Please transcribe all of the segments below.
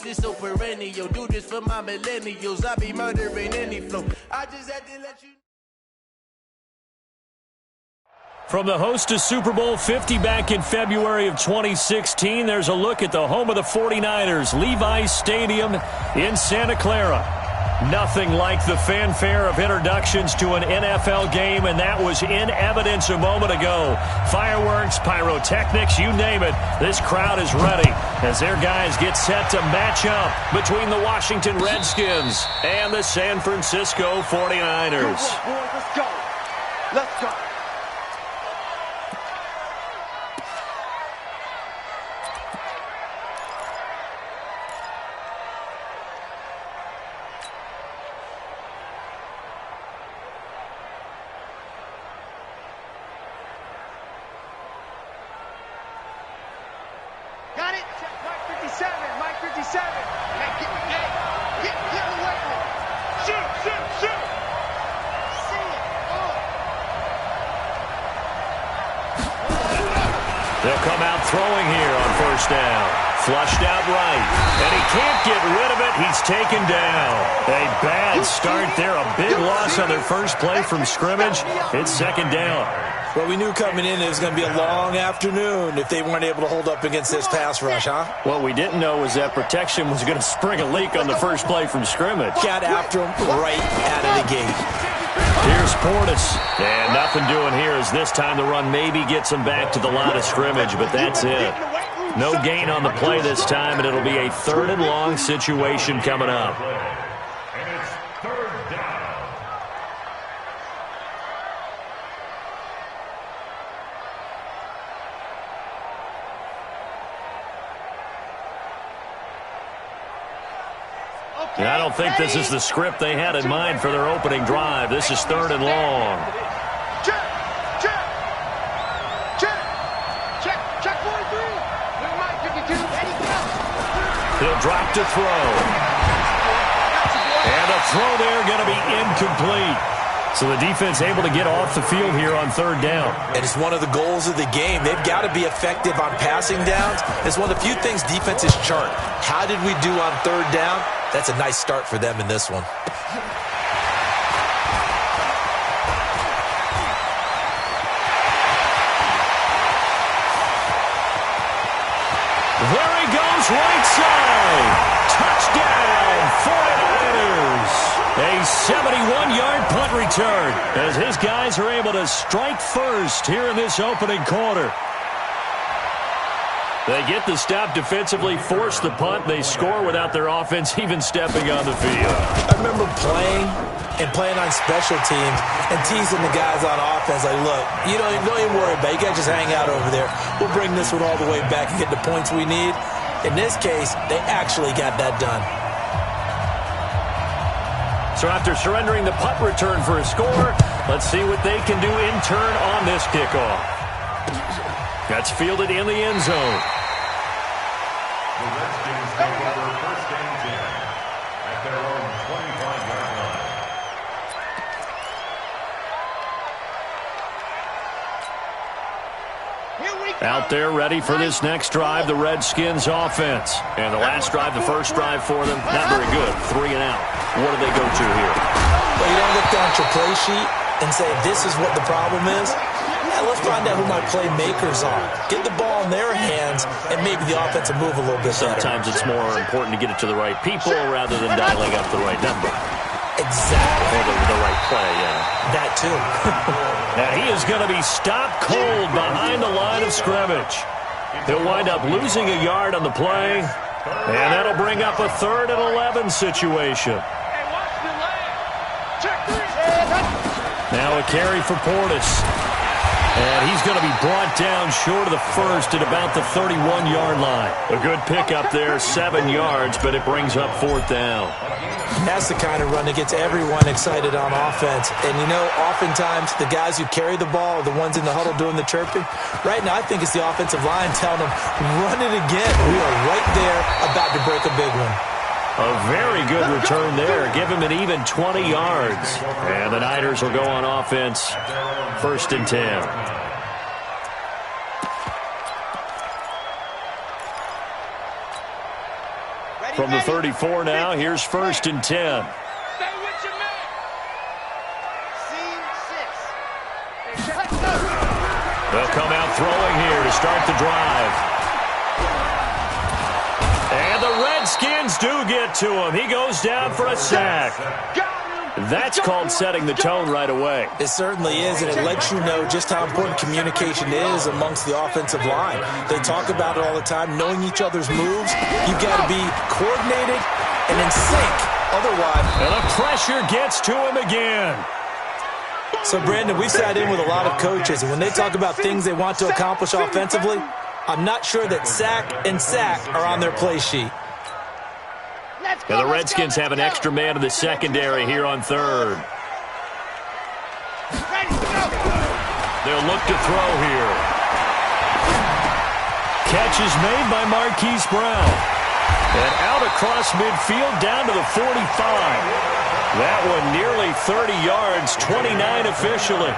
This so perennial, do this for my millennials. I be murdering any flow. I just had to let you. From the host to Super Bowl 50 back in February of 2016, there's a look at the home of the 49ers, Levi's Stadium in Santa Clara. Nothing like the fanfare of introductions to an NFL game, and that was in evidence a moment ago. Fireworks, pyrotechnics, you name it. This crowd is ready as their guys get set to match up between the Washington Redskins and the San Francisco 49ers. Come on, boys, let's go. Let's go. Got it? Check Mike 57. Mike 57. Hey, get away from it. Shoot. See it. Oh. They'll come out throwing here on first down. Flushed out right. And he can't get rid of it. He's taken down. A bad start there. A big loss on their first play from scrimmage. It's second down. Well, we knew coming in it was going to be a long afternoon if they weren't able to hold up against this pass rush, huh? What we didn't know was that protection was going to spring a leak on the first play from scrimmage. Got after him right out of the gate. Here's Portis. And nothing doing here as this time the run maybe gets him back to the line of scrimmage, but that's it. No gain on the play this time, and it'll be a third and long situation coming up. And I don't think this is the script they had in mind for their opening drive. This is third and long. Check 43. Mike 52. He'll drop to throw. And a throw there going to be incomplete. So the defense able to get off the field here on third down. And it's one of the goals of the game. They've got to be effective on passing downs. It's one of the few things defenses chart. How did we do on third down? That's a nice start for them in this one. There he goes, right side. Touchdown, 49ers. A 71-yard punt return as his guys are able to strike first here in this opening quarter. They get the stop defensively, force the punt. They score without their offense even stepping on the field. I remember playing on special teams and teasing the guys on offense like, look, don't even worry about it. You guys just hang out over there. We'll bring this one all the way back and get the points we need. In this case, they actually got that done. So after surrendering the punt return for a score, let's see what they can do in turn on this kickoff. That's fielded in the end zone. The Redskins take over first and 10 at their own 25-yard line. Out there ready for this next drive, the Redskins offense. And the last drive, the first drive for them, not very good. 3 and out. What do they go to here? Well, you don't look down at your play sheet and say, this is what the problem is. Let's find out who my playmakers are. Get the ball in their hands, and maybe the offense will move a little bit better. Sometimes it's more important to get it to the right people rather than dialing up the right number. Exactly. Or the right play, yeah. That too. Now he is going to be stopped cold behind the line of scrimmage. He'll wind up losing a yard on the play, and that'll bring up a 3rd and 11 situation. Now a carry for Portis. And he's going to be brought down short of the first at about the 31-yard line. A good pickup there, 7 yards, but it brings up 4th down. And that's the kind of run that gets everyone excited on offense. And, oftentimes the guys who carry the ball are the ones in the huddle doing the chirping. Right now, I think it's the offensive line telling them, run it again. We are right there about to break a big one. A very good return there. Give him an even 20 yards. And the Niners will go on offense, 1st and 10. From the 34 now, here's 1st and 10. Stay with your man. Scene 6. They'll come out throwing here to start the drive. And the Redskins do get to him. He goes down for a sack. That's called setting the tone right away. It certainly is, and it lets you know just how important communication is amongst the offensive line. They talk about it all the time, knowing each other's moves. You've got to be coordinated and in sync. Otherwise, and the pressure gets to him again. So, Brandon, we've sat in with a lot of coaches, and when they talk about things they want to accomplish offensively, I'm not sure that sack and sack are on their play sheet. Now the Redskins have an extra man in the secondary here on 3rd. They'll look to throw here. Catch is made by Marquise Brown. And out across midfield down to the 45. That one nearly 30 yards, 29 officially.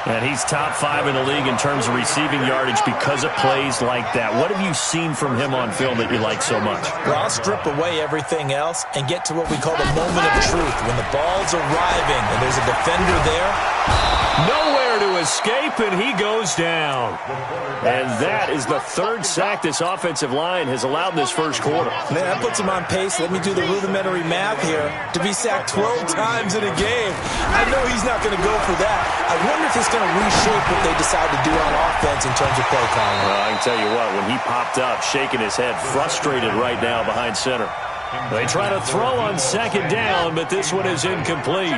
And he's top 5 in the league in terms of receiving yardage because of plays like that. What have you seen from him on film that you like so much? Well, I'll strip away everything else and get to what we call the moment of truth. When the ball's arriving and there's a defender there. Nowhere to escape, and he goes down. And that is the 3rd sack this offensive line has allowed this first quarter. Man, that puts him on pace. Let me do the rudimentary math here. To be sacked 12 times in a game. I know he's not going to go for that. I wonder if it's going to reshape what they decide to do on offense in terms of play calling. Well, I can tell you what, when he popped up, shaking his head, frustrated right now behind center. They try to throw on 2nd down, but this one is incomplete.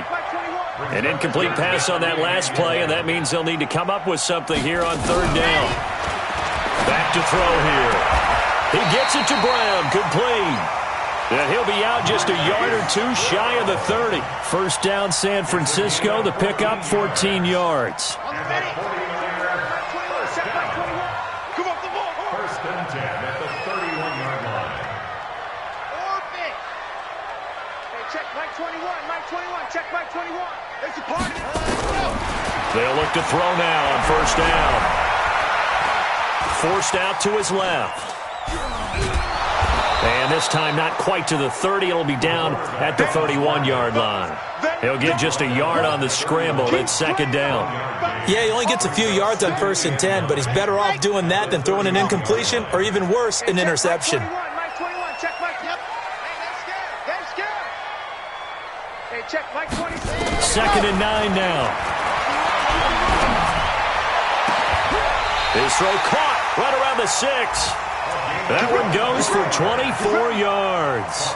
An incomplete pass on that last play, and that means they'll need to come up with something here on 3rd down. Back to throw here. He gets it to Brown, complete. And he'll be out just a yard or 2 shy of the 30. 1st down, San Francisco. The pickup, 14 yards. First and 10 at the 31-yard line. Check Mike 21, Mike 21, check Mike 21. There's a party. They'll look to throw now on 1st down. Forced out to his left. And this time not quite to the 30. It'll be down at the 31-yard line. He'll get just a yard on the scramble. It's 2nd down. Yeah, he only gets a few yards on 1st and 10, but he's better off doing that than throwing an incompletion or even worse, an interception. Mike 21, check Mike. Yep. Hey, that's good. Hey, check Mike 26. 2nd and 9 now. His throw caught right around the 6. That one goes for 24 yards.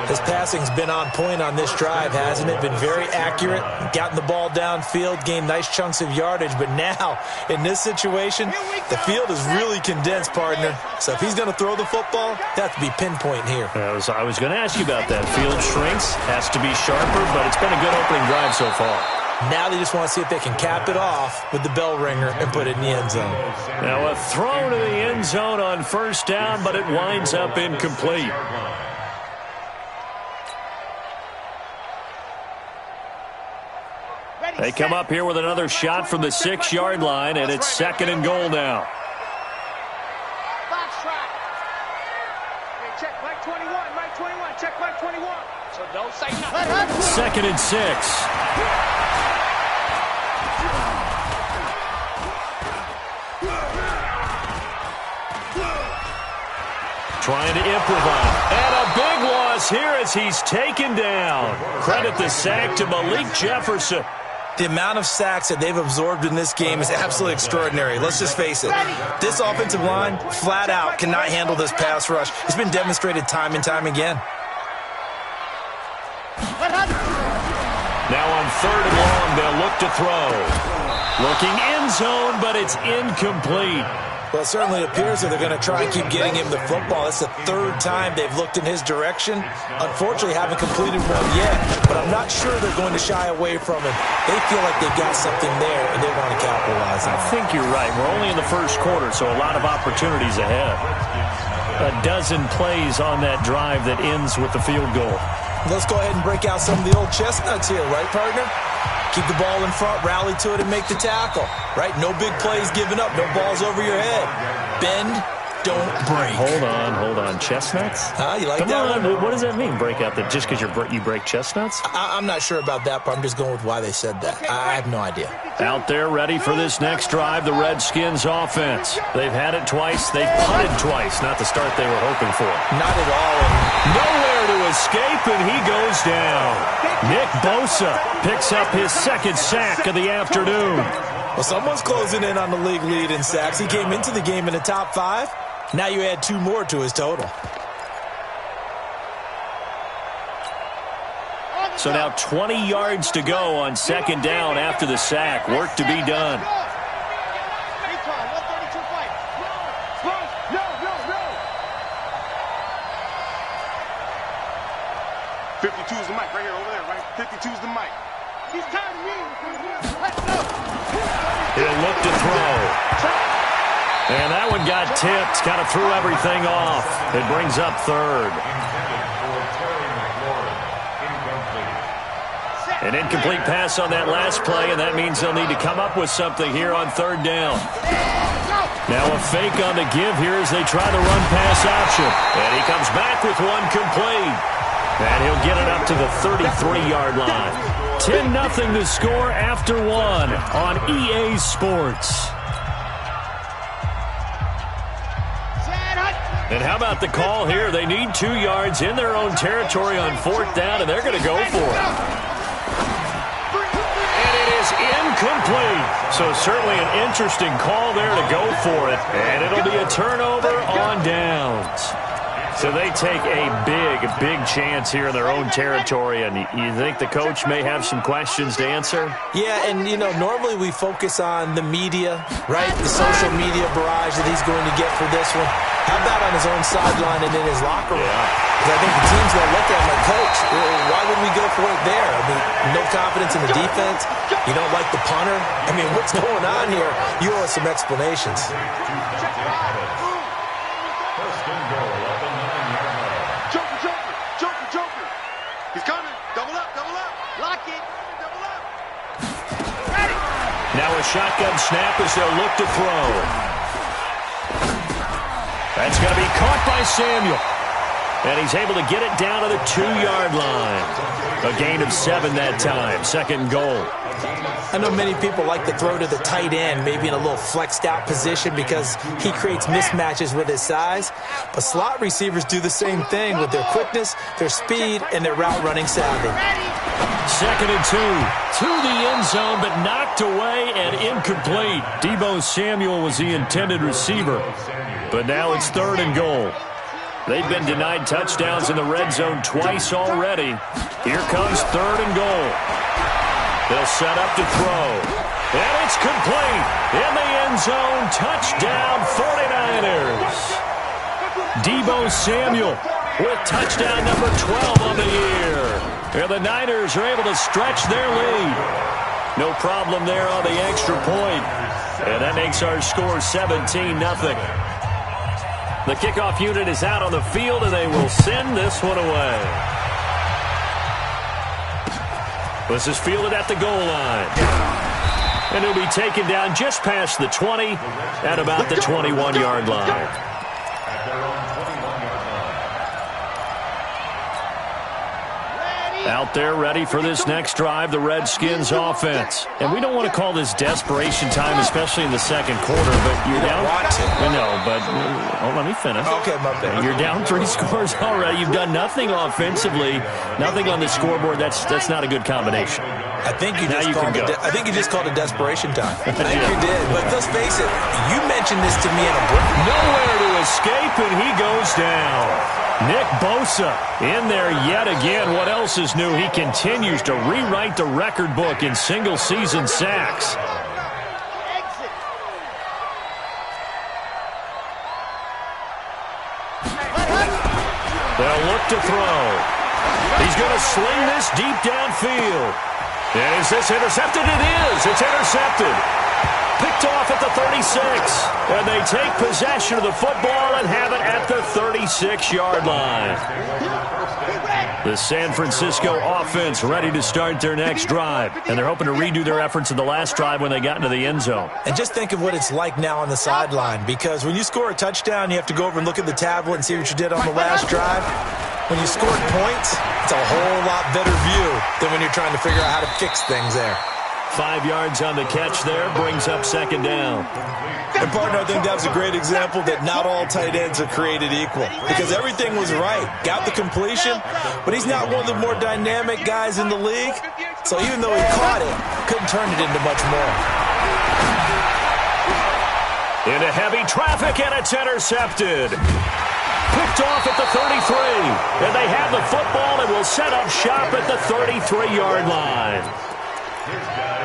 His passing's been on point on this drive, hasn't it? Been very accurate, gotten the ball downfield, gained nice chunks of yardage. But now, in this situation, the field is really condensed, partner. So if he's going to throw the football, that has to be pinpoint here. I was going to ask you about that. Field shrinks, has to be sharper, but it's been a good opening drive so far. Now they just want to see if they can cap it off with the bell ringer and put it in the end zone. Now a throw to the end zone on 1st down, but it winds up incomplete. They come up here with another shot from the 6-yard line, and it's 2nd and goal now. Box trap. Hey, check Mike 21, Mike 21, check Mike 21. So don't say nothing. 2nd and 6. Trying to improvise. And a big loss here as he's taken down. Credit the sack to Malik Jefferson. The amount of sacks that they've absorbed in this game is absolutely extraordinary. Let's just face it. This offensive line, flat out, cannot handle this pass rush. It's been demonstrated time and time again. Now on 3rd and long, they'll look to throw. Looking end zone, but it's incomplete. Well, it certainly appears that they're going to try and keep getting him the football. That's the 3rd time they've looked in his direction. Unfortunately, haven't completed one yet, but I'm not sure they're going to shy away from him. They feel like they've got something there, and they want to capitalize on it. I think you're right. We're only in the first quarter, so a lot of opportunities ahead. A dozen plays on that drive that ends with the field goal. Let's go ahead and break out some of the old chestnuts here, right, partner? Keep the ball in front, rally to it, and make the tackle, right? No big plays given up, no balls over your head. Bend, don't break. Hold on. Chestnuts? You like Come that on. one? What does that mean, break out? Just because you break chestnuts? I'm not sure about that, but I'm just going with why they said that. I have no idea. Out there ready for this next drive, the Redskins offense. They've had it twice. They've punted twice. Not the start they were hoping for. Not at all. Nowhere to escape, and he goes down. Nick Bosa picks up his second sack of the afternoon. Well, someone's closing in on the league lead in sacks. He came into the game in the top 5. Now you add 2 more to his total. So now 20 yards to go on second down after the sack. Work to be done. 52's the mic right here, over there, right? 52's the mic. He's tired of me. He'll look to throw. And that one got tipped. Kind of threw everything off. It brings up third. An incomplete pass on that last play, and that means they'll need to come up with something here on third down. Now a fake on the give here as they try the run-pass option. And he comes back with one complete. And he'll get it up to the 33-yard line. 10-0 the score after 1 on EA Sports. And how about the call here? They need 2 yards in their own territory on fourth down, and they're going to go for it. And it is incomplete. So certainly an interesting call there to go for it. And it'll be a turnover on downs. So they take a big chance here in their own territory, and you think the coach may have some questions to answer? Yeah, and, normally we focus on the media, right? The social media barrage that he's going to get for this one. How about on his own sideline and in his locker room? Because I think the team's going to look at him like, Coach, why would we go for it there? I mean, no confidence in the defense. You don't like the punter. I mean, what's going on here? You owe us some explanations. He's coming. Double up. Lock it. Double up. Ready. Now a shotgun snap as they'll look to throw. That's going to be caught by Samuel. And he's able to get it down to the 2-yard line. A gain of 7 that time. Second goal. I know many people like to throw to the tight end, maybe in a little flexed out position because he creates mismatches with his size. But slot receivers do the same thing with their quickness, their speed, and their route running savvy. Second and 2. To the end zone, but knocked away and incomplete. Deebo Samuel was the intended receiver. But now it's third and goal. They've been denied touchdowns in the red zone twice already. Here comes third and goal. They'll set up to throw. And it's complete. In the end zone. Touchdown 49ers. Deebo Samuel with touchdown number 12 on the year. And the Niners are able to stretch their lead. No problem there on the extra point. And that makes our score 17-0. The kickoff unit is out on the field, and they will send this one away. This is fielded at the goal line. And he'll be taken down just past the 20 at about the 21-yard line. Out there ready for this next drive, the Redskins offense. And we don't want to call this desperation time, especially in the second quarter, but you're down. No, but let me finish. Okay, my bad. You're down 3 scores already. You've done nothing offensively, nothing on the scoreboard. That's not a good combination. I think you just called it desperation time. I think you did. But let's face it, you mentioned this to me in a break. Nowhere to escape, and he goes down. Nick Bosa in there yet again. What else is new? He continues to rewrite the record book in single-season sacks. They'll look to throw. He's going to sling this deep downfield. And is this intercepted? It is. It's intercepted. Picked off at the 36. And they take possession of the football and have it at the 36-yard line. The San Francisco offense ready to start their next drive. And they're hoping to redo their efforts in the last drive when they got into the end zone. And just think of what it's like now on the sideline, because when you score a touchdown, you have to go over and look at the tablet and see what you did on the last drive. When you scored points, it's a whole lot better view than when you're trying to figure out how to fix things there. 5 yards on the catch there, brings up second down. And, partner, I think that was a great example that not all tight ends are created equal, because everything was right. Got the completion, but he's not one of the more dynamic guys in the league. So even though he caught it, couldn't turn it into much more. Into heavy traffic, and it's intercepted. Picked off at the 33. And they have the football and will set up shop at the 33-yard line.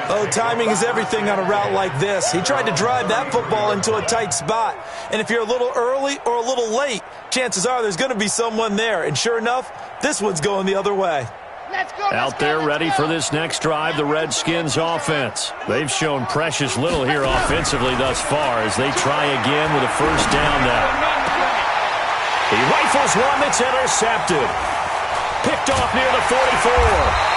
Oh, timing is everything on a route like this. He tried to drive that football into a tight spot. And if you're a little early or a little late, chances are there's going to be someone there. And sure enough, this one's going the other way. Out there ready for this next drive, the Redskins offense. They've shown precious little here offensively thus far as they try again with a first down now. He rifles one that's intercepted. Picked off near the 44.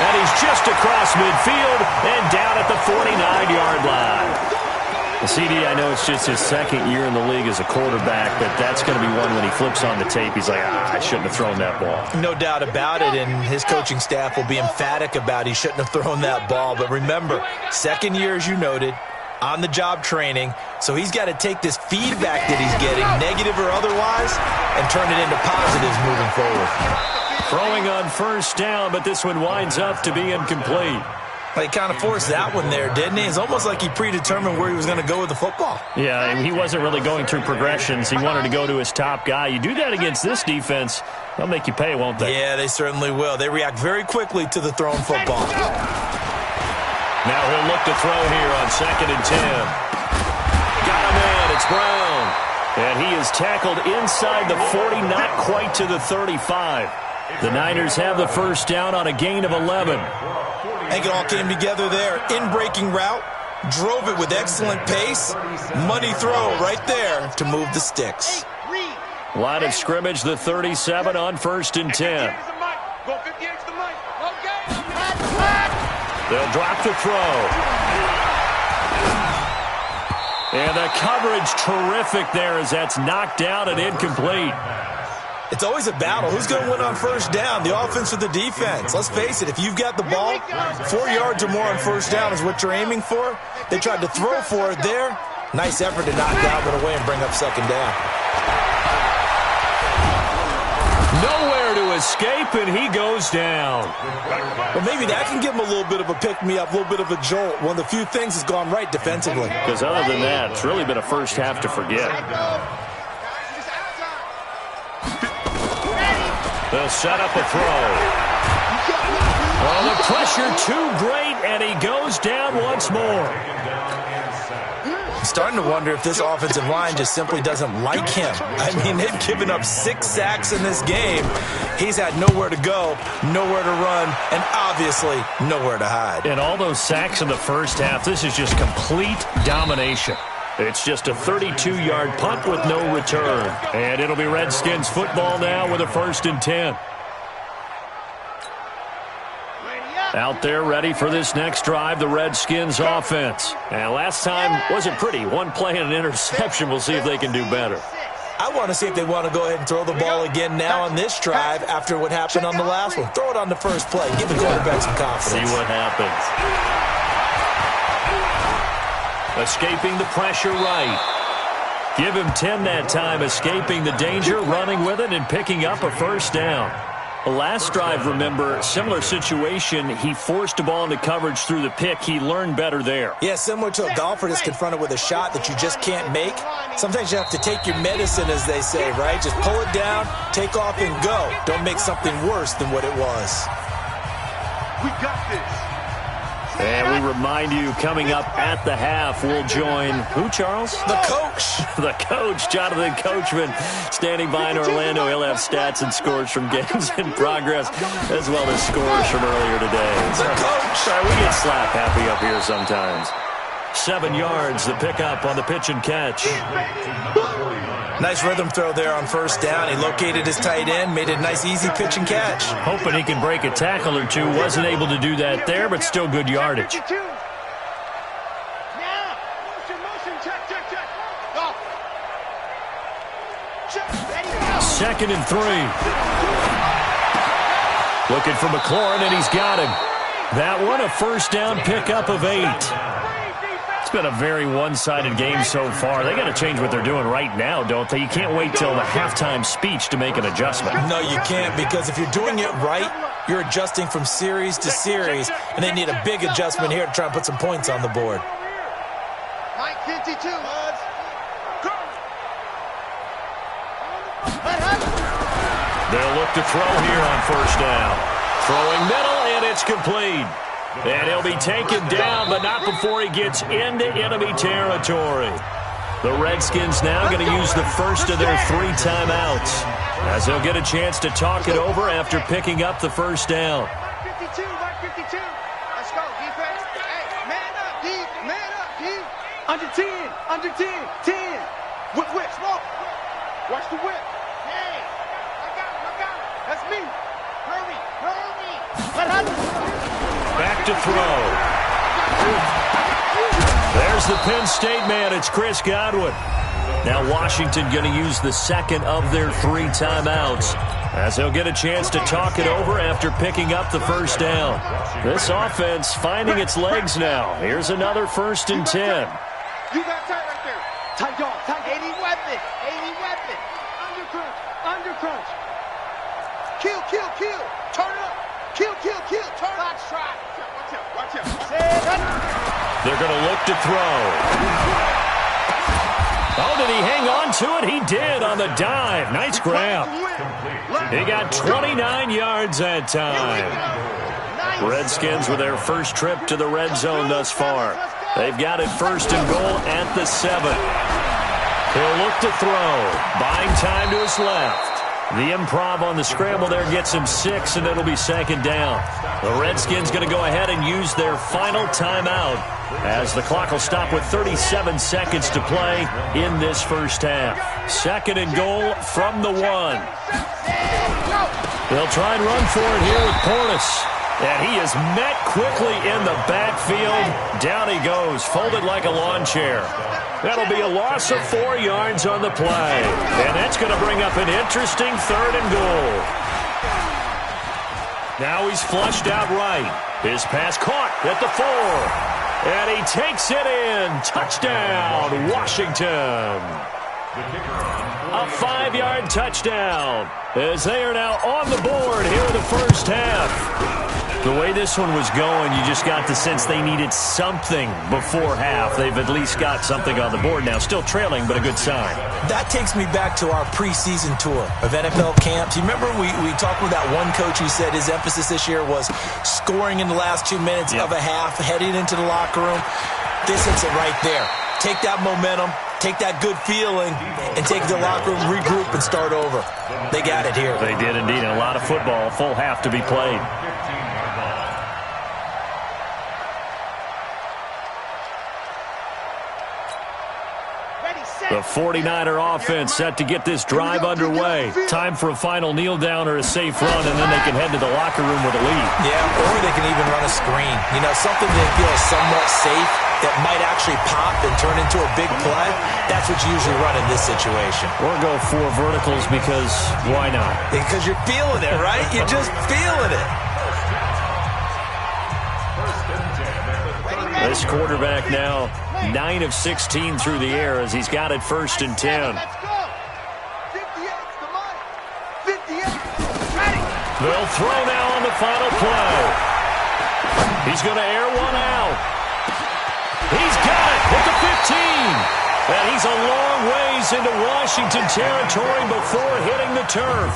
And he's just across midfield and down at the 49-yard line. The CD, I know it's just his second year in the league as a quarterback, but that's going to be one when he flips on the tape. He's like, I shouldn't have thrown that ball. No doubt about it, and his coaching staff will be emphatic about he shouldn't have thrown that ball. But remember, second year, as you noted, on-the-job training, so he's got to take this feedback that he's getting, negative or otherwise, and turn it into positives moving forward. Throwing on first down, but this one winds up to be incomplete. Well, he kind of forced that one there, didn't he? It's almost like he predetermined where he was going to go with the football. Yeah, and he wasn't really going through progressions. He wanted to go to his top guy. You do that against this defense, they'll make you pay, won't they? Yeah, they certainly will. They react very quickly to the thrown football. Now he'll look to throw here on 2nd and 10. Got him in. It's Brown. And he is tackled inside the 40, not quite to the 35. The Niners have the first down on a gain of 11. I think it all came together there. In-breaking route, drove it with excellent pace. Money throw right there to move the sticks. Line of scrimmage, the 37 on 1st and 10. They'll drop the throw. And the coverage terrific there as that's knocked down and incomplete. It's always a battle. Who's going to win on first down, the offense or the defense? Let's face it, if you've got the ball, 4 yards or more on first down is what you're aiming for. They tried to throw for it there. Nice effort to knock that one away and bring up second down. Nowhere to escape, and he goes down. Well, maybe that can give him a little bit of a pick-me-up, a little bit of a jolt. One of the few things has gone right defensively. Because other than that, it's really been a first half to forget. They'll set up a throw. Oh, the pressure too great, and he goes down once more. I'm starting to wonder if this offensive line just simply doesn't like him. I mean, they've given up 6 sacks in this game. He's had nowhere to go, nowhere to run, and obviously nowhere to hide. And all those sacks in the first half, this is just complete domination. It's just a 32-yard punt with no return. And it'll be Redskins football now with a 1st and 10. Out there ready for this next drive, the Redskins offense. And last time wasn't pretty. One play and an interception. We'll see if they can do better. I want to see if they want to go ahead and throw the ball again now on this drive after what happened on the last one. Throw it on the first play. Give the quarterback some confidence. See what happens. Escaping the pressure right. Give him 10 that time, escaping the danger, running with it, and picking up a first down. The last drive, remember, similar situation. He forced a ball into coverage through the pick. He learned better there. Yeah, similar to a golfer that's confronted with a shot that you just can't make. Sometimes you have to take your medicine, as they say, right? Just pull it down, take off, and go. Don't make something worse than what it was. We got this. And we remind you, coming up at the half, we'll join who, Charles? The coach. The coach, Jonathan Coachman, standing by in Orlando. He'll have stats and scores from games in progress, as well as scores from earlier today. The coach. Sorry, we get slap happy up here sometimes. 7 yards, the pickup on the pitch and catch. Nice rhythm throw there on first down. He located his tight end, made it a nice, easy pitch and catch. Hoping he can break a tackle or two. Wasn't able to do that there, but still good yardage. Second and 3. Looking for McLaurin, and he's got him. That one, a first down pickup of 8. It's been a very one-sided game so far. They got to change what they're doing right now, don't they? You can't wait till the halftime speech to make an adjustment. No, you can't, because if you're doing it right, you're adjusting from series to series, and they need a big adjustment here to try and put some points on the board. Mike 52. They'll look to throw here on first down. Throwing middle, and it's complete. And he'll be taken down, but not before he gets into enemy territory. The Redskins now going to use the first of their 3 timeouts, as they'll get a chance to talk it over after picking up the first down. Mike 52, Mike 52. Let's go, defense. Hey, man up, D. Man up, D. Under 10, under 10, 10. Whip, slow. Watch the whip. Hey, I got him. That's me. Hurry. Back to throw. There's the Penn State man. It's Chris Godwin. Now Washington going to use the second of their 3 timeouts, as they'll get a chance to talk it over after picking up the first down. This offense finding its legs now. Here's another 1st and 10. You got tight right there. Tight dog. 80 weapon. Under crunch. Kill. Turn up. Kill. Turn up. Watch out. They're going to look to throw. Oh, did he hang on to it? He did on the dive. Nice grab. He got 29 yards that time. Redskins with their first trip to the red zone thus far. They've got it 1st and goal at the 7. He'll look to throw. Buying time to his left. The improv on the scramble there gets him 6, and it'll be 2nd down. The Redskins going to go ahead and use their final timeout, as the clock will stop with 37 seconds to play in this first half. 2nd and goal from the 1. They'll try and run for it here with Portis. And he is met quickly in the backfield. Down he goes, folded like a lawn chair. That'll be a loss of 4 yards on the play. And that's going to bring up an interesting 3rd and goal. Now he's flushed out right. His pass caught at the 4. And he takes it in. Touchdown, Washington. A 5-yard touchdown, as they are now on the board here in the first half. The way this one was going, you just got the sense they needed something before half. They've at least got something on the board now. Still trailing, but a good sign. That takes me back to our preseason tour of NFL camps. You remember we talked with that one coach who said his emphasis this year was scoring in the last 2 minutes of a half, heading into the locker room. This hits it right there. Take that momentum, take that good feeling, and take the locker room, regroup, and start over. They got it here. They did indeed, and a lot of football, full half to be played. The 49er offense set to get this drive underway. Time for a final kneel down or a safe run, and then they can head to the locker room with a lead. Yeah, or they can even run a screen. You know, something they feel is somewhat safe that might actually pop and turn into a big play. That's what you usually run in this situation. Or go 4 verticals, because why not? Because you're feeling it, right? You're just feeling it. This quarterback now 9 of 16 through the air, as he's got it 1st and 10. They'll throw now on the final play. He's going to air one out. He's got it at the 15. And he's a long ways into Washington territory before hitting the turf.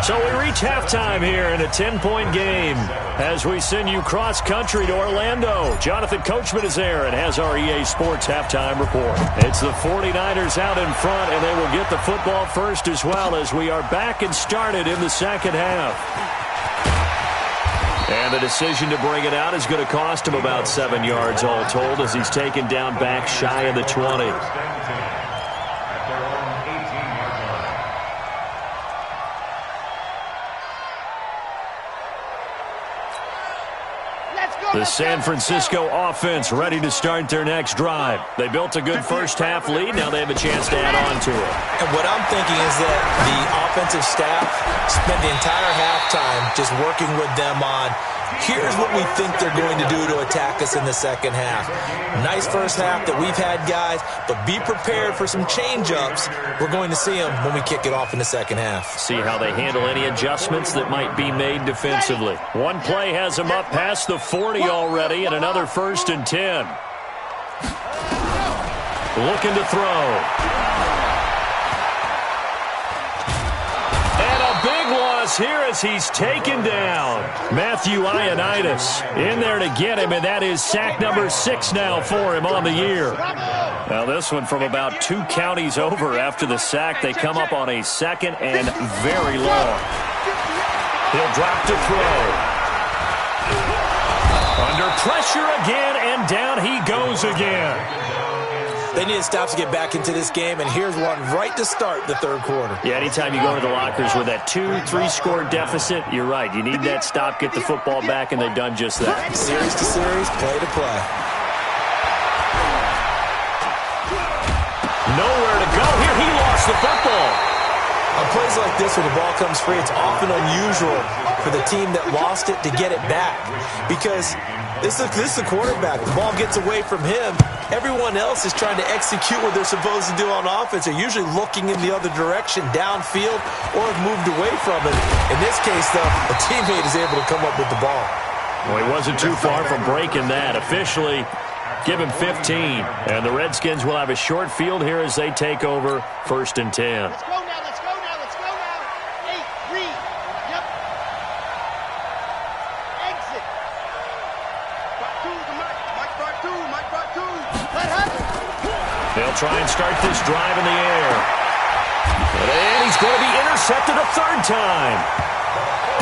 So we reach halftime here in a 10-point game as we send you cross-country to Orlando. Jonathan Coachman is there and has our EA Sports halftime report. It's the 49ers out in front, and they will get the football first as well, as we are back and started in the second half. And the decision to bring it out is going to cost him about 7 yards all told, as he's taken down back shy of the 20. The San Francisco offense ready to start their next drive. They built a good first-half lead. Now they have a chance to add on to it. And what I'm thinking is that the offensive staff spent the entire halftime just working with them on, here's what we think they're going to do to attack us in the second half. Nice first half that we've had, guys, but be prepared for some change-ups. We're going to see them when we kick it off in the second half. See how they handle any adjustments that might be made defensively. One play has them up past the 40 already, and another 1st and 10. Looking to throw. Here as he's taken down. Matthew Ioannidis in there to get him, and that is sack number 6 now for him on the year. Now this one from about 2 counties over after the sack. They come up on a 2nd and very long. He'll drop to throw. Under pressure again, and down he goes again. They need to stop to get back into this game, and here's one right to start the third quarter. Yeah, anytime you go to the lockers with that 2-3 score deficit, you're right. You need that stop, get the football back, and they've done just that. Series to series, play to play. Nowhere to go here. He lost the football. On plays like this, when the ball comes free, it's often unusual for the team that lost it to get it back, because this is the quarterback. The ball gets away from him. Everyone else is trying to execute what they're supposed to do on offense. They're usually looking in the other direction, downfield, or have moved away from it. In this case, though, a teammate is able to come up with the ball. Well, he wasn't too far from breaking that. Officially, give him 15. And the Redskins will have a short field here as they take over 1st and 10. Let's go now, let's go now, let's go now. 8, read. Yep. Exit. Part 2, the Mike part 2, Mike part 2. Let happen. They'll try and start this drive in the air. And he's going to be intercepted a 3rd time.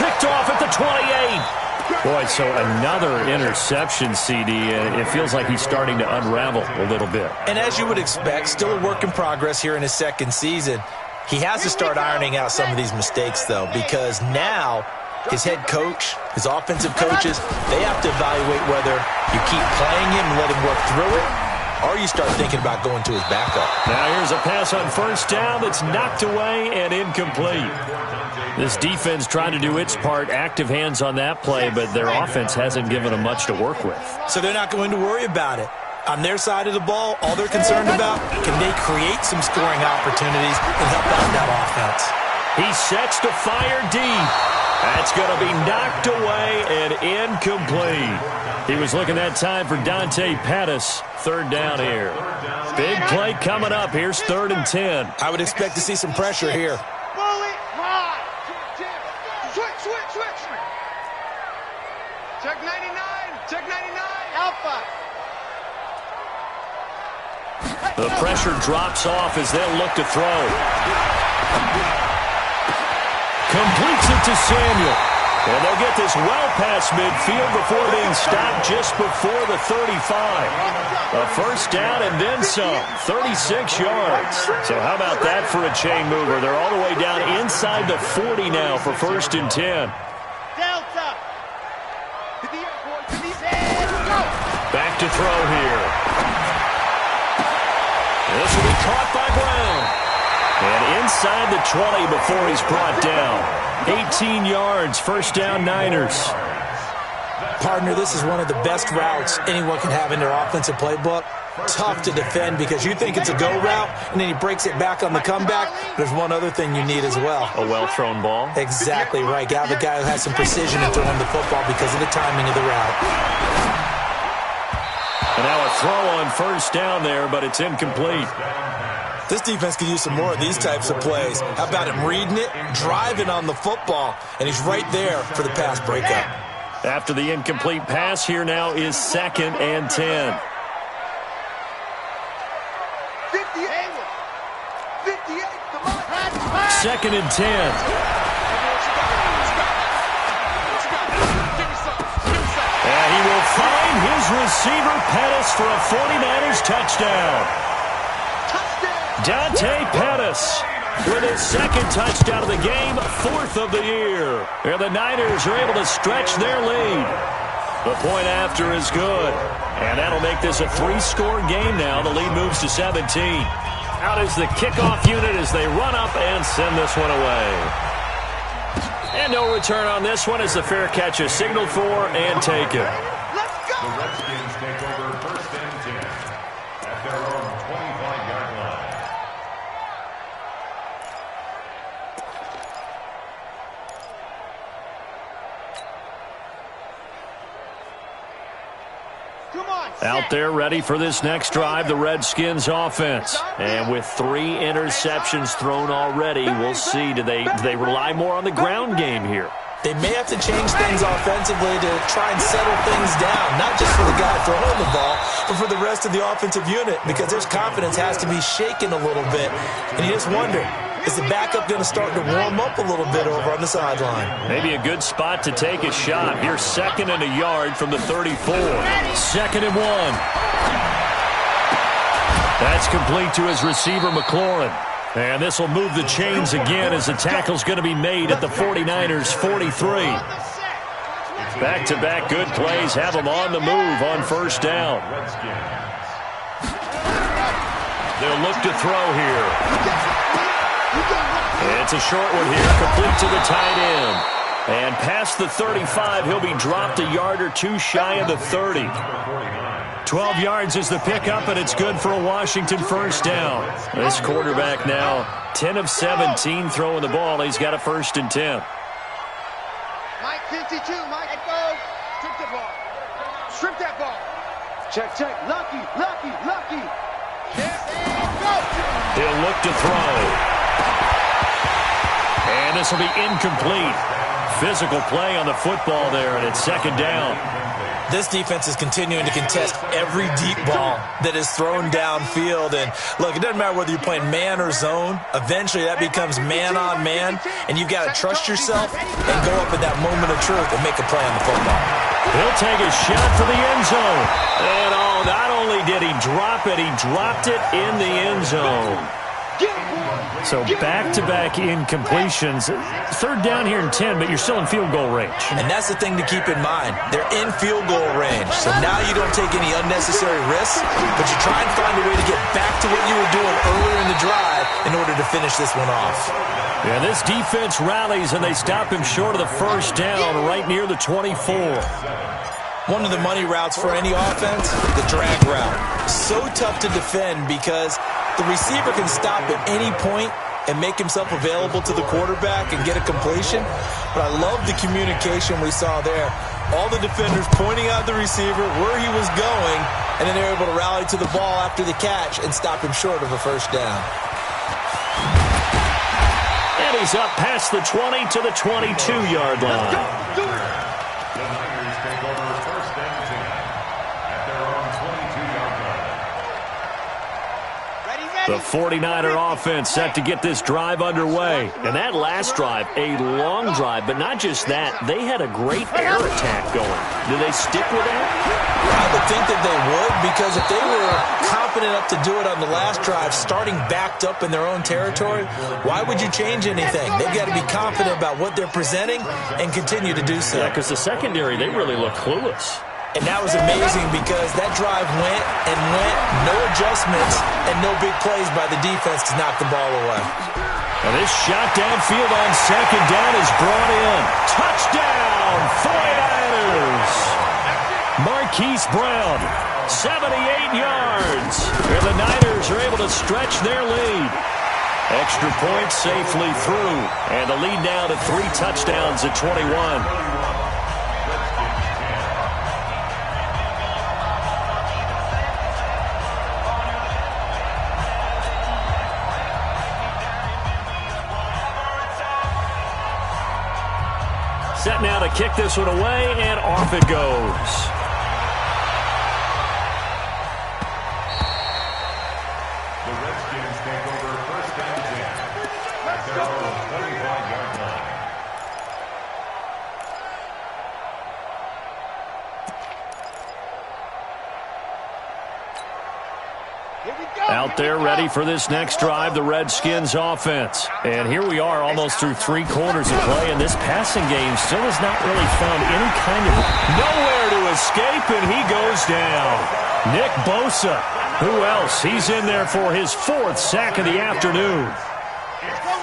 Picked off at the 28. Boy, so another interception, CD, and it feels like he's starting to unravel a little bit. And as you would expect, still a work in progress here in his 2nd season. He has to start ironing out some of these mistakes, though, because now his head coach, his offensive coaches, they have to evaluate whether you keep playing him and let him work through it, or you start thinking about going to his backup. Now here's a pass on 1st down that's knocked away and incomplete. This defense trying to do its part, active hands on that play, but their offense hasn't given them much to work with. So they're not going to worry about it. On their side of the ball, all they're concerned about, can they create some scoring opportunities and help out that offense? He sets to fire deep. That's going to be knocked away and incomplete. He was looking that time for Dante Pettis. 3rd down here. Big play coming up. Here's 3rd and 10. I would expect to see some pressure here. Bullet, ride. Switch. Check 99. Alpha. The pressure drops off as they'll look to throw. Completes it to Samuel. And they'll get this well past midfield before being stopped just before the 35. A 1st down and then some. 36 yards. So how about that for a chain mover? They're all the way down inside the 40 now for 1st and 10. Delta. Back to throw here. This will be caught by Brown. And inside the 20 before he's brought down. 18 yards, 1st down Niners. Partner, this is one of the best routes anyone can have in their offensive playbook. Tough to defend because you think it's a go route, and then he breaks it back on the comeback. There's one other thing you need as well. A well-thrown ball? Exactly right. You have a guy who has some precision in throwing the football because of the timing of the route. And now a throw on 1st down there, but it's incomplete. This defense could use some more of these types of plays. How about him reading it, driving on the football, and he's right there for the pass breakup. After the incomplete pass, here now is 2nd and 10. 58, come on. 2nd and 10. And he will find his receiver, Pettis, for a 49ers touchdown. Dante Pettis with his 2nd touchdown of the game, 4th of the year. And the Niners are able to stretch their lead. The point after is good. And that'll make this a 3-score game now. The lead moves to 17. Out is the kickoff unit as they run up and send this one away. And no return on this one as the fair catch is signaled for and taken. The Redskins take over first and 10 at their own 25-yard line. Out there ready for this next drive, the Redskins offense. And with 3 interceptions thrown already, we'll see. Do they rely more on the ground game here? They may have to change things offensively to try and settle things down, not just for the guy throwing the ball, but for the rest of the offensive unit, because their confidence has to be shaken a little bit. And you just wonder, is the backup going to start to warm up a little bit over on the sideline? Maybe a good spot to take a shot. Here's 2nd and a yard from the 34. 2nd and 1. That's complete to his receiver, McLaurin. And this will move the chains again as the tackle's going to be made at the 49ers' 43. Back-to-back good plays have them on the move on first down. They'll look to throw here. It's a short one here, complete to the tight end. And past the 35, he'll be dropped a yard or 2 shy of the 30. 12 yards is the pickup, and it's good for a Washington first down. This quarterback now 10 of 17 throwing the ball. He's got a 1st and 10. Mike 52, Mike, go. Strip the ball. Strip that ball. Check. Lucky. Yes, go. He'll look to throw. And this will be incomplete. Physical play on the football there, and it's 2nd down. This defense is continuing to contest every deep ball that is thrown downfield. And, look, it doesn't matter whether you're playing man or zone. Eventually, that becomes man-on-man, and you've got to trust yourself and go up in that moment of truth and make a play on the football. He'll take a shot for the end zone. And, not only did he drop it, he dropped it in the end zone. So back-to-back incompletions. 3rd down here and 10, but you're still in field goal range. And that's the thing to keep in mind. They're in field goal range. So now you don't take any unnecessary risks, but you try and find a way to get back to what you were doing earlier in the drive in order to finish this one off. Yeah, this defense rallies, and they stop him short of the first down right near the 24. One of the money routes for any offense, the drag route. So tough to defend because the receiver can stop at any point and make himself available to the quarterback and get a completion. But I love the communication we saw there. All the defenders pointing out the receiver, where he was going, and then they were able to rally to the ball after the catch and stop him short of a first down. And he's up past the 20 to the 22-yard line. The Niners take over first and 10 at their own 22-yard line. The 49er offense set to get this drive underway. And that last drive, a long drive, but not just that. They had a great air attack going. Do they stick with that? I would think that they would, because if they were confident enough to do it on the last drive, starting backed up in their own territory, why would you change anything? They've got to be confident about what they're presenting and continue to do so. Yeah, because the secondary, they really look clueless. And that was amazing because that drive went, no adjustments, and no big plays by the defense to knock the ball away. And this shot downfield on 2nd down is brought in. Touchdown, 49ers! Marquise Brown, 78 yards. And the Niners are able to stretch their lead. Extra point safely through. And the lead now to 3 touchdowns at 21. Set now to kick this one away, and off it goes. The Redskins take over first and 10 at their own 25-yard line. Out there ready for this next drive, the Redskins offense. And here we are almost through 3 quarters of play, and this passing game still has not really found any kind of nowhere to escape, and he goes down. Nick Bosa. Who else? He's in there for his 4th sack of the afternoon.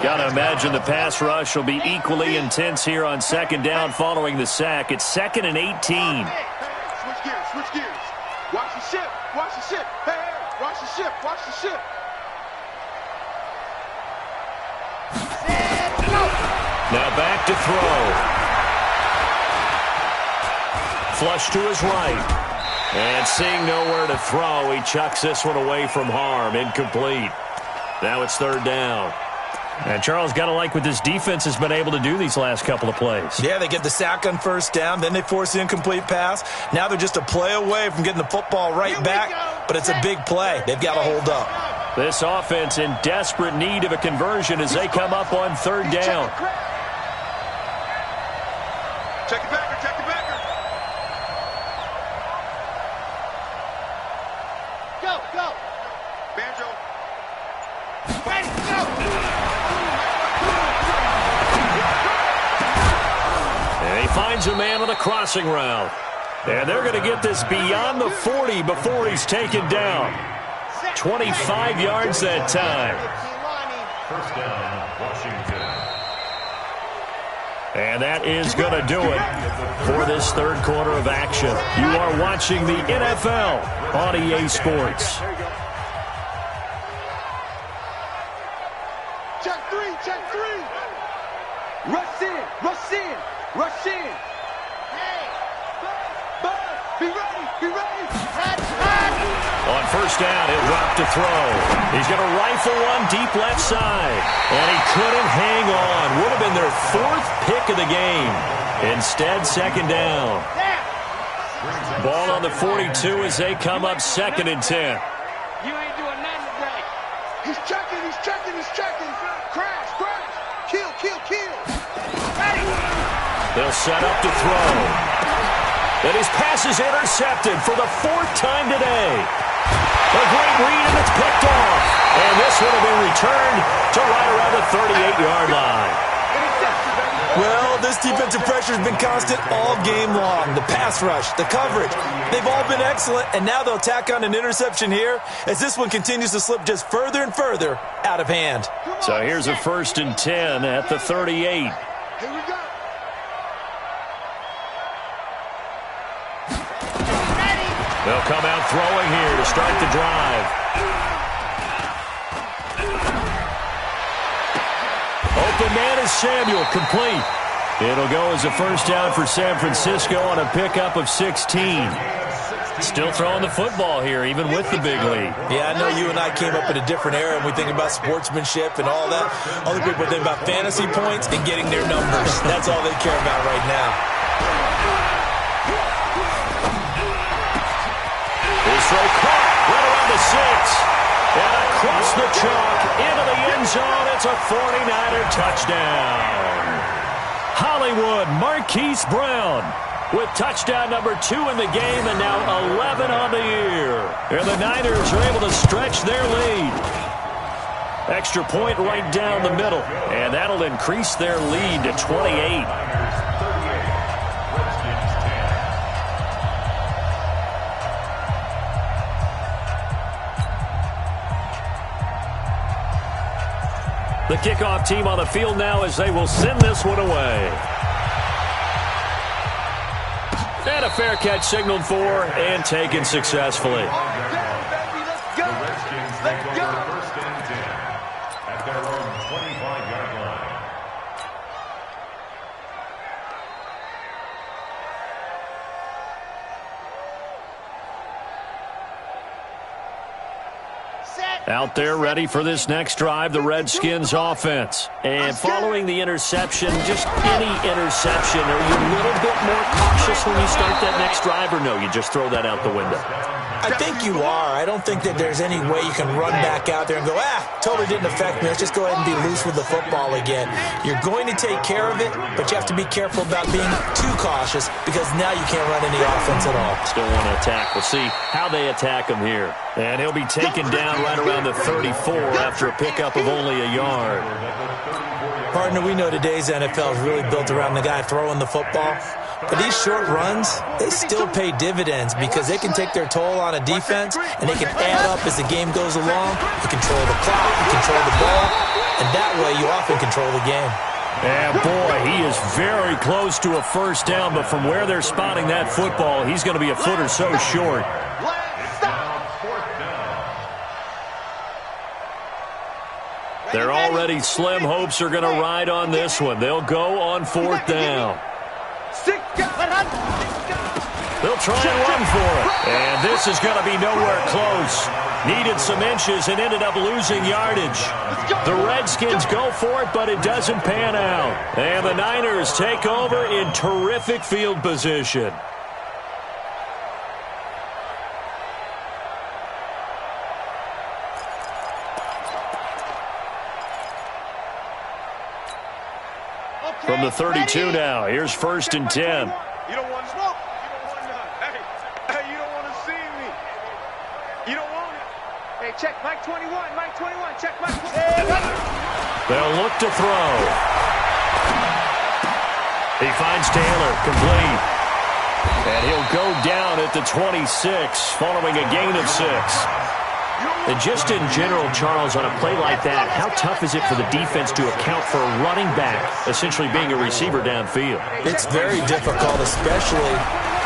Got to imagine the pass rush will be equally intense here on 2nd down following the sack. It's 2nd and 18. Switch gears, switch gears. Watch the ship, watch the ship. Hey, hey, watch the ship, watch the ship. Now back to throw. Flush to his right. And seeing nowhere to throw, he chucks this one away from harm. Incomplete. Now it's 3rd down. And Charles, got to like what this defense has been able to do these last couple of plays. Yeah, they get the sack on 1st down, then they force the incomplete pass. Now they're just a play away from getting the football right back, but it's a big play. They've got to hold up. This offense in desperate need of a conversion as they come up on 3rd down. Check it backer, check it backer. Go, go. Banjo. Ready, go. And he finds a man on the crossing route. And they're going to get this beyond the 40 before he's taken down. 25 yards that time. 1st down, Washington. And that is going to do it for this 3rd quarter of action. You are watching the NFL on EA Sports. Check 3, check 3. Rush in, rush in, rush in. Hey, Bud, be ready, be ready. On 1st down, he'll drop to throw. He's going to rifle one deep left side. And he couldn't hang on. Would have been their 4th pick of the game. Instead, 2nd down. Ball on the 42 as they come up 2nd and 10. You ain't doing nothing today. He's checking, he's checking, he's checking. Crash, crash. Kill, kill, kill. Ready. They'll set up to throw. And his pass is intercepted for the 4th time today. A great read, and it's picked off. And this one will be returned to right around the 38-yard line. Well, this defensive pressure has been constant all game long. The pass rush, the coverage, they've all been excellent, and now they'll tack on an interception here as this one continues to slip just further and further out of hand. So here's a 1st and 10 at the 38. Here we go. They'll come out throwing here to start the drive. Open man is Samuel, complete. It'll go as a 1st down for San Francisco on a pickup of 16. Still throwing the football here, even with the big lead. Yeah, I know you and I came up in a different era, and we think about sportsmanship and all that. Other people think about fantasy points and getting their numbers. That's all they care about right now. His throw caught right around the 6. And across the chalk into the end zone. It's a 49er touchdown. Hollywood Marquise Brown with touchdown number 2 in the game, and now 11 on the year. And the Niners are able to stretch their lead. Extra point right down the middle, and that'll increase their lead to 28. The kickoff team on the field now as they will send this one away. And a fair catch signaled for and taken successfully. The Redskins take over 1st and 10 at their own 25-yard line. Set. Out there ready for this next drive, the Redskins offense. And following the interception, just any interception, are you a little bit more cautious when you start that next drive, or no, you just throw that out the window? I think you are. I don't think that there's any way you can run back out there and go, totally didn't affect me. Let's just go ahead and be loose with the football again. You're going to take care of it, but you have to be careful about being too cautious because now you can't run any offense at all. Still want to attack. We'll see how they attack him here. And he'll be taken down right around the 34 after a pickup of only a yard. Partner, we know today's NFL is really built around the guy throwing the football. But these short runs, they still pay dividends because they can take their toll on a defense and they can add up as the game goes along. You control the clock, you control the ball, and that way you often control the game. And boy, he is very close to a first down, but from where they're spotting that football, he's going to be a foot or so short. They're already slim hopes are going to ride on this one. They'll go on fourth down. They'll try and run for it. And this is going to be nowhere close. Needed some inches and ended up losing yardage. The Redskins go for it, but it doesn't pan out. And the Niners take over in terrific field position. From the 32 now, here's 1st and 10. You don't want smoke. You don't want none. Hey, you don't want to see me. You don't want it. Hey, check Mike 21. Mike 21. Check Mike 21. They'll look to throw. He finds Taylor, complete. And he'll go down at the 26, following a gain of 6. And just in general, Charles, on a play like that, how tough is it for the defense to account for a running back essentially being a receiver downfield? It's very difficult, especially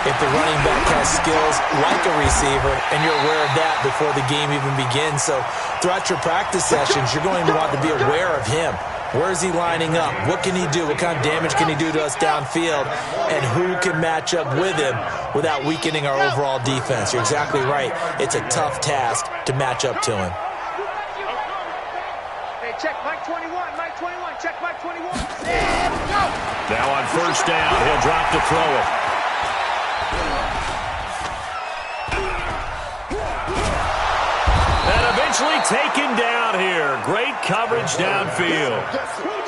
if the running back has skills like a receiver, and you're aware of that before the game even begins. So throughout your practice sessions, you're going to want to be aware of him. Where is he lining up? What can he do? What kind of damage can he do to us downfield? And who can match up with him without weakening our overall defense? You're exactly right. It's a tough task to match up to him. Hey, check Mike 21. Mike 21. Check Mike 21. Now on first down, he'll drop to throw it. And eventually taken down here. Great coverage downfield.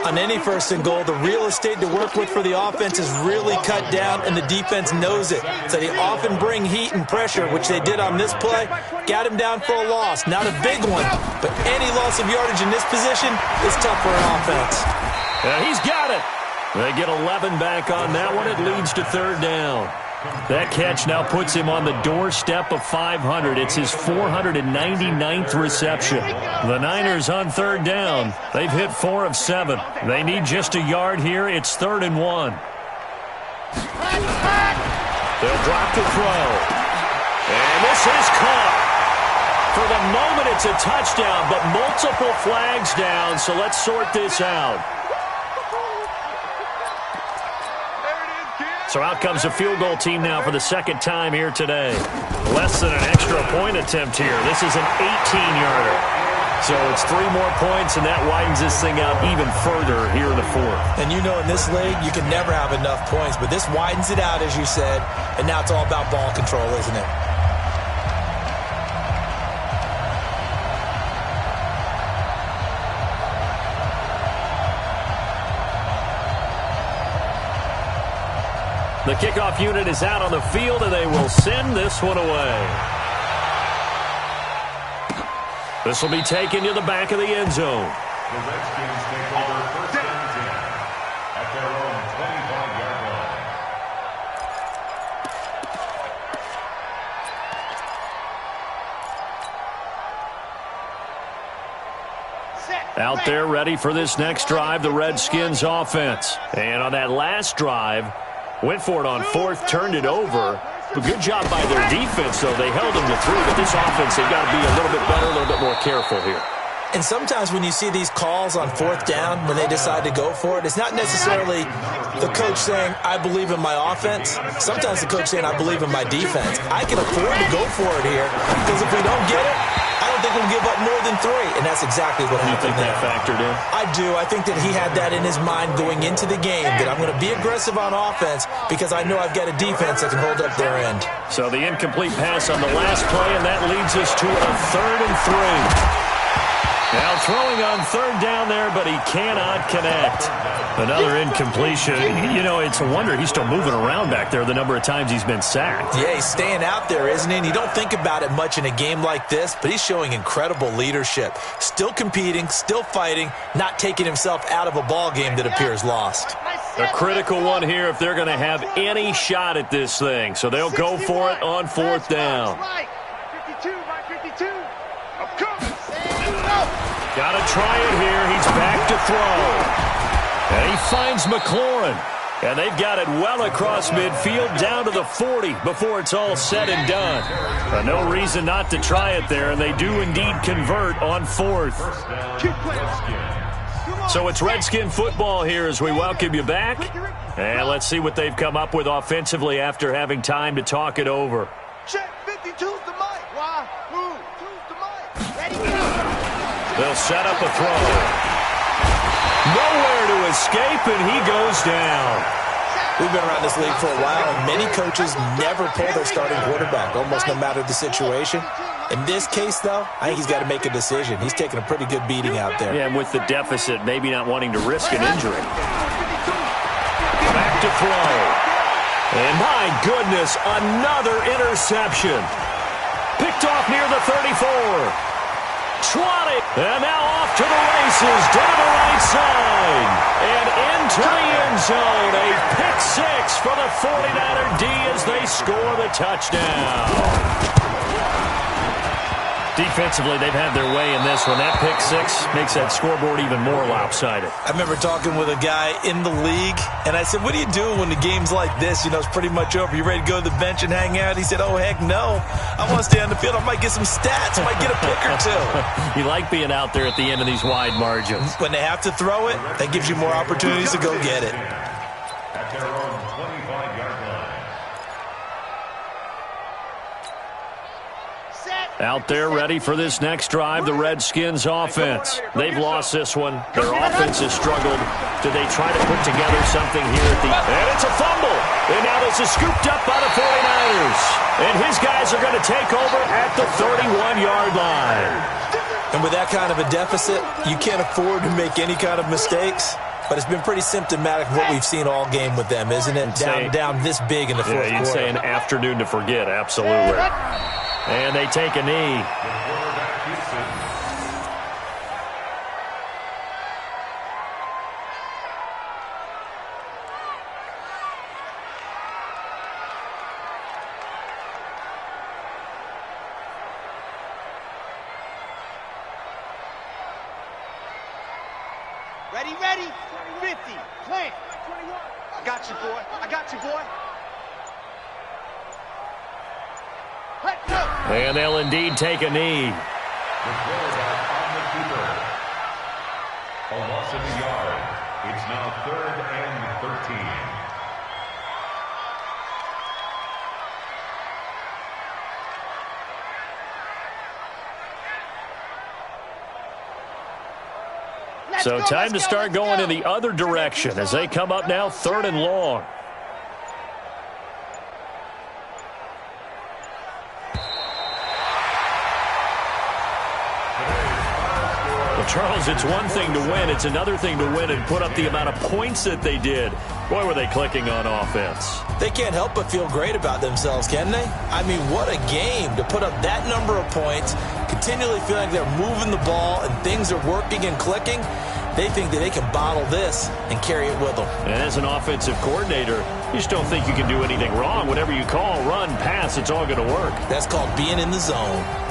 On any 1st and goal, the real estate to work with for the offense is really cut down, and the defense knows it. So they often bring heat and pressure, which they did on this play. Got him down for a loss. Not a big one, but any loss of yardage in this position is tough for an offense. Yeah, he's got it. They get 11 back on that one. It leads to 3rd down. That catch now puts him on the doorstep of 500. It's his 499th reception. The Niners on 3rd down. They've hit 4 of 7. They need just a yard here. It's 3rd and 1. They'll drop to throw. And this is caught. For the moment, it's a touchdown, but multiple flags down, so let's sort this out. So out comes a field goal team now for the 2nd time here today. Less than an extra point attempt here. This is an 18-yarder. So it's 3 more points, and that widens this thing out even further here in the 4th. And you know in this league, you can never have enough points, but this widens it out, as you said, and now it's all about ball control, isn't it? The kickoff unit is out on the field, and they will send this one away. This will be taken to the back of the end zone. The Redskins take over 1st and 10 at their own 25-yard line. Out there ready for this next drive, the Redskins offense. And on that last drive, went for it on 4th, turned it over. A good job by their defense, though. They held them to 3, but this offense, they've got to be a little bit better, a little bit more careful here. And sometimes when you see these calls on 4th down, when they decide to go for it, it's not necessarily the coach saying, I believe in my offense. Sometimes the coach saying, I believe in my defense. I can afford to go for it here, because if we don't get it, I don't don't think we'll give up more than 3, and that's exactly what happened there. You think that factored in? I do. I think that he had that in his mind going into the game, that I'm going to be aggressive on offense because I know I've got a defense that can hold up their end. So the incomplete pass on the last play, and that leads us to a 3rd and 3. Now throwing on 3rd down there, but he cannot connect. Another incompletion. You know, it's a wonder he's still moving around back there the number of times he's been sacked. Yeah, he's staying out there, isn't he? And you don't think about it much in a game like this, but he's showing incredible leadership. Still competing, still fighting, not taking himself out of a ball game that appears lost. A critical one here if they're going to have any shot at this thing. So they'll go for it on 4th down. 52, by 52. I'm coming. Got to try it here. He's back to throw. And he finds McLaurin. And they've got it well across midfield down to the 40 before it's all said and done. But no reason not to try it there, and they do indeed convert on 4th. So it's Redskin football here as we welcome you back. And let's see what they've come up with offensively after having time to talk it over. Check 52's the mic. Why? Who? Two's the mic. Ready, go. They'll set up a throw. Nowhere to escape, and he goes down. We've been around this league for a while, and many coaches never pull their starting quarterback, almost no matter the situation. In this case, though, I think he's got to make a decision. He's taking a pretty good beating out there. Yeah, and with the deficit, maybe not wanting to risk an injury. Back to throw. And my goodness, another interception. Picked off near the 34. 20, and now off to the races, down the right side, and into the end zone. A pick 6 for the 49er D as they score the touchdown. Defensively, they've had their way in this one. That pick 6 makes that scoreboard even more lopsided. I remember talking with a guy in the league, and I said, what do you do when the game's like this? You know, it's pretty much over. You ready to go to the bench and hang out? He said, oh, heck no. I want to stay on the field. I might get some stats. I might get a pick or 2. You like being out there at the end of these wide margins. When they have to throw it, that gives you more opportunities to go get it. At their own 25-yard line. Out there ready for this next drive, the Redskins offense. They've lost this one. Their offense has struggled. Do they try to put together something here at the end? And it's a fumble. And now this is scooped up by the 49ers. And his guys are going to take over at the 31-yard line. And with that kind of a deficit, you can't afford to make any kind of mistakes. But it's been pretty symptomatic of what we've seen all game with them, isn't it? Down this big in the fourth quarter. You'd say an afternoon to forget, absolutely. And they take a knee. Ready, 50, plant. I got you, boy. Let's go. And they'll indeed take a knee. The quarterback on the keeper. A loss of a yard. It's now 3rd and 13. So time to start going in the other direction as they come up now 3rd and long. Charles, it's one thing to win. It's another thing to win and put up the amount of points that they did. Boy, were they clicking on offense. They can't help but feel great about themselves, can they? I mean, what a game to put up that number of points, continually feeling like they're moving the ball and things are working and clicking. They think that they can bottle this and carry it with them. And as an offensive coordinator, you just don't think you can do anything wrong. Whatever you call, run, pass, it's all going to work. That's called being in the zone.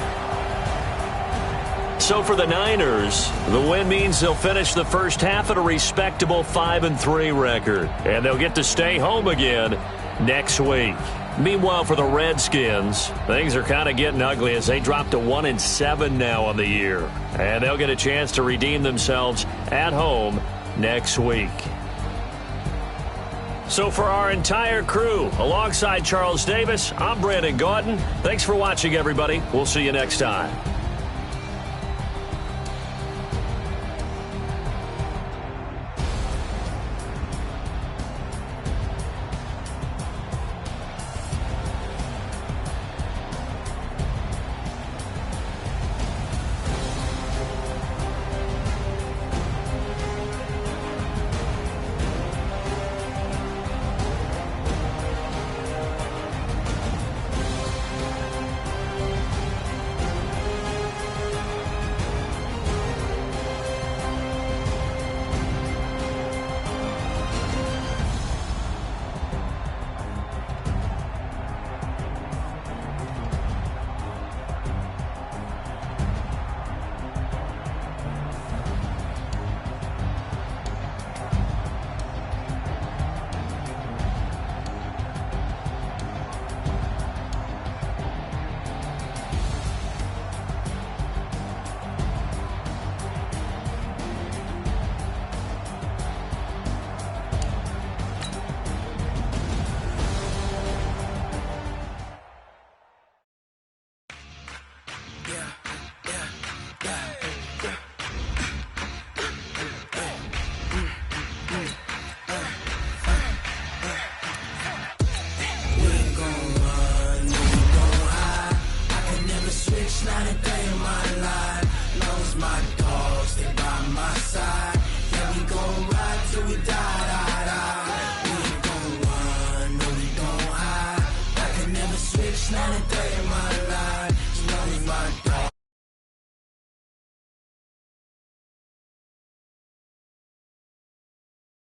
So for the Niners, the win means they'll finish the first half at a respectable 5-3 record. And they'll get to stay home again next week. Meanwhile, for the Redskins, things are kind of getting ugly as they drop to 1-7 now on the year. And they'll get a chance to redeem themselves at home next week. So for our entire crew, alongside Charles Davis, I'm Brandon Gautin. Thanks for watching, everybody. We'll see you next time.